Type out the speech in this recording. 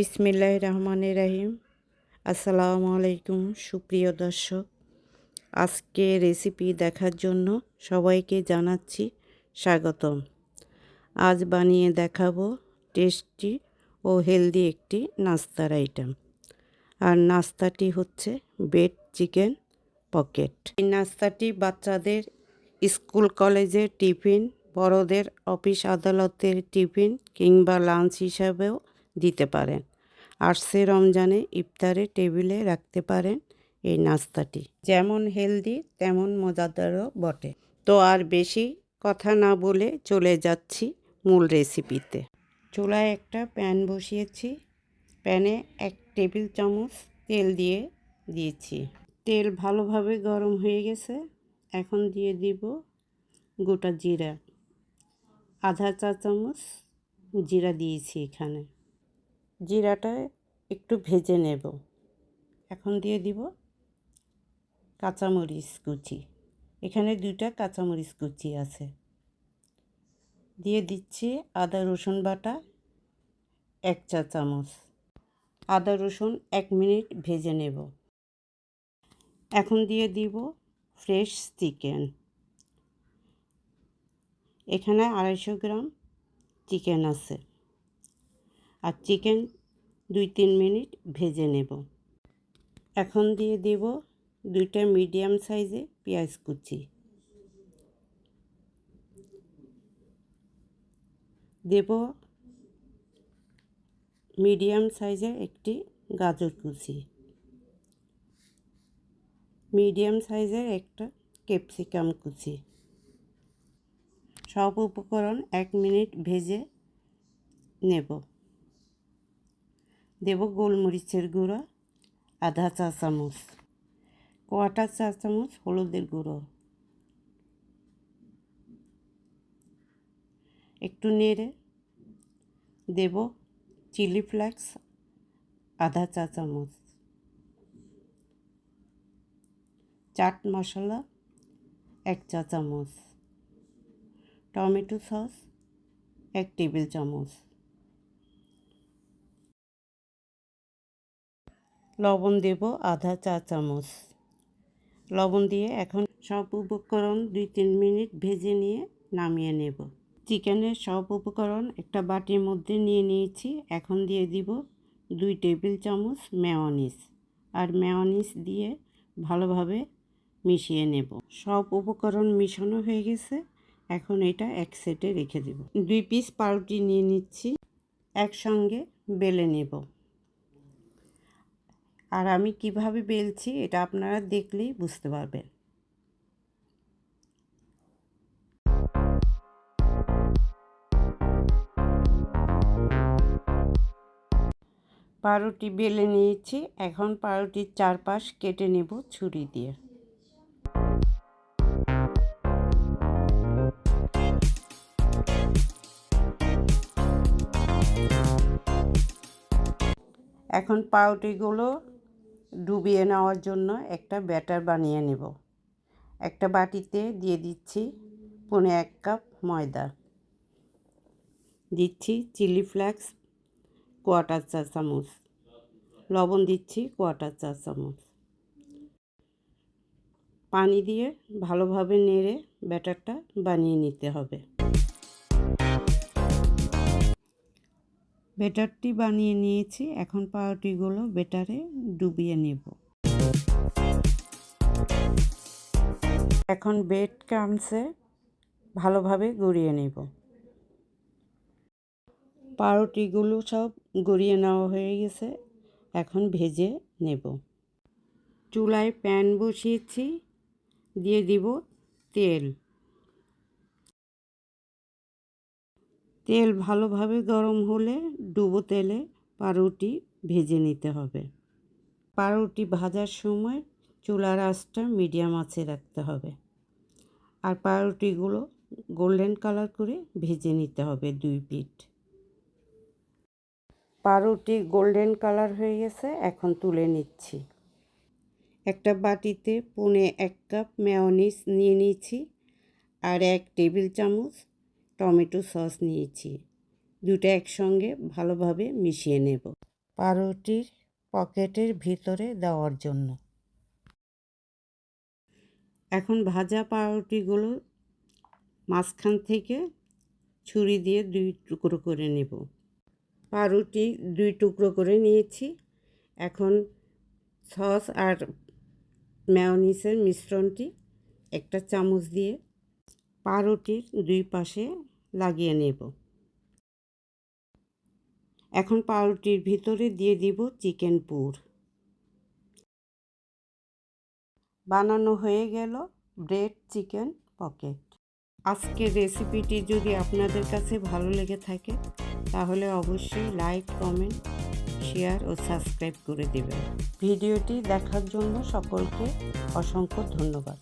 বিসমিল্লাহির রহমানির রহিম। আসসালামু আলাইকুম সুপ্রিয় দর্শক, আজকে রেসিপি দেখার জন্য সবাইকে জানাচ্ছি স্বাগতম। আজ বানিয়ে দেখাবো টেস্টি ও হেলদি একটি নাস্তার আইটেম। আর নাস্তাটি হচ্ছে বেড চিকেন পকেট। এই নাস্তাটি বাচ্চাদের স্কুল কলেজের টিফিন, বড়দের অফিস আদালতের টিফিন কিংবা লাঞ্চ হিসাবেও দিতে পারেন। আসছে রমজানে ইফতারে টেবিলে রাখতে পারেন এই নাস্তাটি। যেমন হেলদি তেমন মজাদারও বটে। তো আর বেশি কথা না বলে চলে যাচ্ছি মূল রেসিপিতে। চুলায় একটা প্যান বসিয়েছি। প্যানে 1 টেবিল চামচ তেল দিয়েছি। তেল ভালোভাবে গরম হয়ে গেছে। এখন দিয়ে দিব গোটা জিরা, আধা চা চামচ জিরা দিয়েছি এখানে। জিরাটা একটু ভেজে নেব। এখন দিয়ে দিব কাঁচামরিচ কুচি। এখানে 2টা কাঁচামরিচ কুচি আছে। দিয়ে দিচ্ছি আদা রসুন বাটা 1 চা চামচ। আদা রসুন 1 মিনিট ভেজে নেব। এখন দিয়ে দিব ফ্রেশ চিকেন। এখানে 250 গ্রাম চিকেন আছে। আর চিকেন 2-3 মিনিট ভেজে নেব। এখন দিয়ে দেব 2টা মিডিয়াম সাইজে পেঁয়াজ কুচি। দেব মিডিয়াম সাইজের একটি গাজর কুচি, মিডিয়াম সাইজের একটা ক্যাপসিকাম কুচি। সব উপকরণ 1 মিনিট ভেজে নেব। দেব গোলমরিচের গুঁড়ো আধা চা চামচ, কোয়াটার চা চামচ হলুদের গুঁড়ো। একটু নেড়ে দেব চিলি ফ্লেক্স আধা চা চামচ, চাট মশলা 1 চা চামচ, টমেটো সস 1 টেবিল চামচ, লবণ দেব আধা চা চামচ। লবণ দিয়ে এখন সব উপকরণ 2-3 মিনিট ভেজে নিয়ে নামিয়ে নেব। চিকেনের সব উপকরণ একটা বাটির মধ্যে নিয়ে নিয়েছি। এখন দিয়ে দিব 2 টেবিল চামচ মেয়োনিজ। আর মেয়োনিজ দিয়ে ভালোভাবে মিশিয়ে নেব। সব উপকরণ মিশানো হয়ে গেছে। এখন এটা এক সাইডে রেখে দেব। 2 পিস পাউরুটি নিয়ে নিচ্ছি, একসঙ্গে বেলে নেব। আর আমি কিভাবে বেলছি এটা আপনারা দেখলেই বুঝতে পারবেন। পাউরুটি বেলে নিয়েছি। এখন পাউরুটির চারপাশ কেটে নেব ছুরি দিয়ে। এখন পাউরুটিগুলো ডুবিয়ে নেওয়ার জন্য একটা ব্যাটার বানিয়ে নেব। একটা বাটিতে দিয়ে দিচ্ছি 1.5 কাপ ময়দা, দিচ্ছি চিলি ফ্লেক্স কোয়াটার চা চামচ, লবণ দিচ্ছি কোয়াটার চা চামচ। পানি দিয়ে ভালোভাবে নেড়ে ব্যাটারটা বানিয়ে নিতে হবে। ব্যাটারটি বানিয়ে নিয়েছি। এখন পাউরুটিগুলো ব্যাটারে ডুবিয়ে নেব। এখন ব্রেড ক্রাম্বসে ভালোভাবে গড়িয়ে নেব। পাউরুটিগুলো সব গড়িয়ে নেওয়া হয়ে গেছে। এখন ভেজে নেব। চুলায় প্যান বসিয়েছি, দিয়ে দিব তেল। তেল ভালোভাবে গরম হলে ডুবো তেলে পাউরুটি ভেজে নিতে হবে। পাউরুটি ভাজার সময় চুলার আঁচটা মিডিয়াম আঁচে রাখতে হবে। আর পাউরুটিগুলো গোল্ডেন কালার করে ভেজে নিতে হবে 2 পিঠ। পাউরুটি গোল্ডেন কালার হয়ে গেছে। এখন তুলে নিচ্ছি। একটা বাটিতে 1.5 কাপ মেয়োনিজ নিয়ে নিয়েছি। আর 1 টেবিল চামচ টমেটো সস নিয়েছি। দুটো একসঙ্গে ভালোভাবে মিশিয়ে নেব। পাউরুটির পকেটের ভিতরে দেওয়ার জন্য। এখন ভাজা পাউরুটিগুলো মাঝখান থেকে ছুরি দিয়ে 2 টুকরো করে নেব। পাউরুটি 2 টুকরো করে নিয়েছি। এখন সস আর মেয়োনিজের মিশ্রণটি একটা চামচ দিয়ে পাউরুটির 2 পাশে লাগিয়ে নেব। এখন পাউরুটির ভিতরে দিয়ে দিব চিকেন পুর। বানানো হয়ে গেল ব্রেড চিকেন পকেট। আজকের রেসিপিটি যদি আপনাদের কাছে ভালো লেগে থাকে তাহলে অবশ্যই লাইক, কমেন্ট, শেয়ার ও সাবস্ক্রাইব করে দেবেন। ভিডিওটি দেখার জন্য সকলকে অসংখ্য ধন্যবাদ।